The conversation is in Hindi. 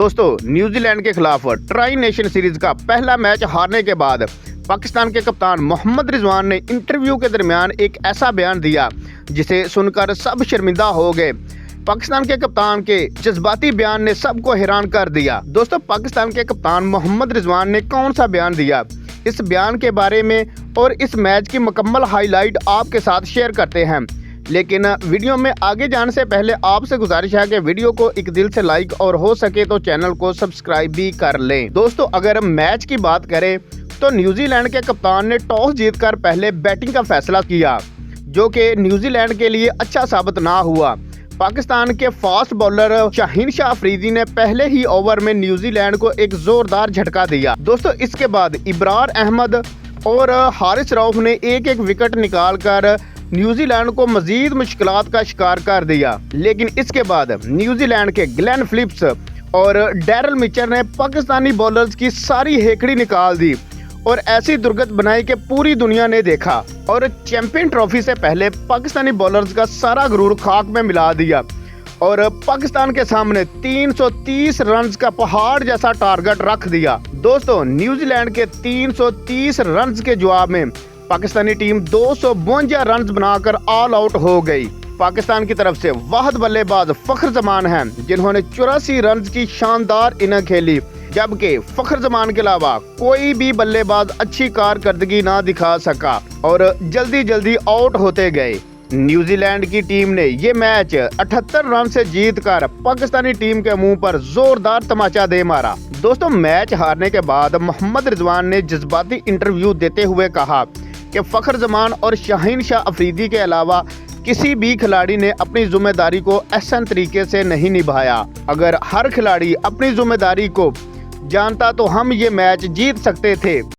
दोस्तों, न्यूजीलैंड के खिलाफ ट्राई नेशन सीरीज का पहला मैच हारने के बाद पाकिस्तान के कप्तान मोहम्मद रिजवान ने इंटरव्यू के दरमियान एक ऐसा बयान दिया जिसे सुनकर सब शर्मिंदा हो गए। पाकिस्तान के कप्तान के जज्बाती बयान ने सबको हैरान कर दिया। दोस्तों, पाकिस्तान के कप्तान मोहम्मद रिजवान ने कौन सा बयान दिया, इस बयान के बारे में और इस मैच की मुकम्मल हाईलाइट आपके साथ शेयर करते हैं। लेकिन वीडियो में आगे जाने से पहले आपसे गुजारिश है कि वीडियो को एक दिल से लाइक और हो सके तो चैनल को सब्सक्राइब भी कर लें। दोस्तों, अगर मैच की बात करें तो न्यूजीलैंड के कप्तान ने टॉस जीतकर पहले बैटिंग का फैसला किया, जो कि न्यूजीलैंड के लिए अच्छा साबित ना हुआ। पाकिस्तान के फास्ट बॉलर शाहीन शाह अफरीदी ने पहले ही ओवर में न्यूजीलैंड को एक जोरदार झटका दिया। दोस्तों, इसके बाद इब्रार अहमद और हारिस रऊफ ने एक एक विकेट निकालकर न्यूजीलैंड को मजीद मुश्किलात का शिकार कर दिया। लेकिन इसके बाद न्यूजीलैंड के ग्लेन फिलिप्स और डैरल मिचर ने पाकिस्तानी बॉलर्स की सारी हेकड़ी निकाल दी और ऐसी दुर्गत बनाई कि पूरी दुनिया ने देखा और चैंपियन ट्रॉफी से पहले पाकिस्तानी बॉलर्स का सारा गुरूर खाक में मिला दिया और पाकिस्तान के सामने 330 रन्स का पहाड़ जैसा टारगेट रख दिया। दोस्तों, न्यूजीलैंड के 330 रन्स के जवाब में पाकिस्तानी टीम 252 रन बनाकर ऑल आउट हो गई। पाकिस्तान की तरफ से वाहिद बल्लेबाज फखर जमान हैं, जिन्होंने 84 रन की शानदार इनिंग खेली, जबकि फखर जमान के अलावा कोई भी बल्लेबाज अच्छी कारकर्दगी ना दिखा सका और जल्दी जल्दी आउट होते गए। न्यूजीलैंड की टीम ने ये मैच 78 रन से जीतकर पाकिस्तानी टीम के मुंह पर जोरदार तमाचा दे मारा। दोस्तों, मैच हारने के बाद मोहम्मद रिजवान ने जज्बाती इंटरव्यू देते हुए कहा कि फखर जमान और शाहीन शाह अफरीदी के अलावा किसी भी खिलाड़ी ने अपनी जिम्मेदारी को एहसन तरीके से नहीं निभाया। अगर हर खिलाड़ी अपनी जिम्मेदारी को जानता तो हम ये मैच जीत सकते थे।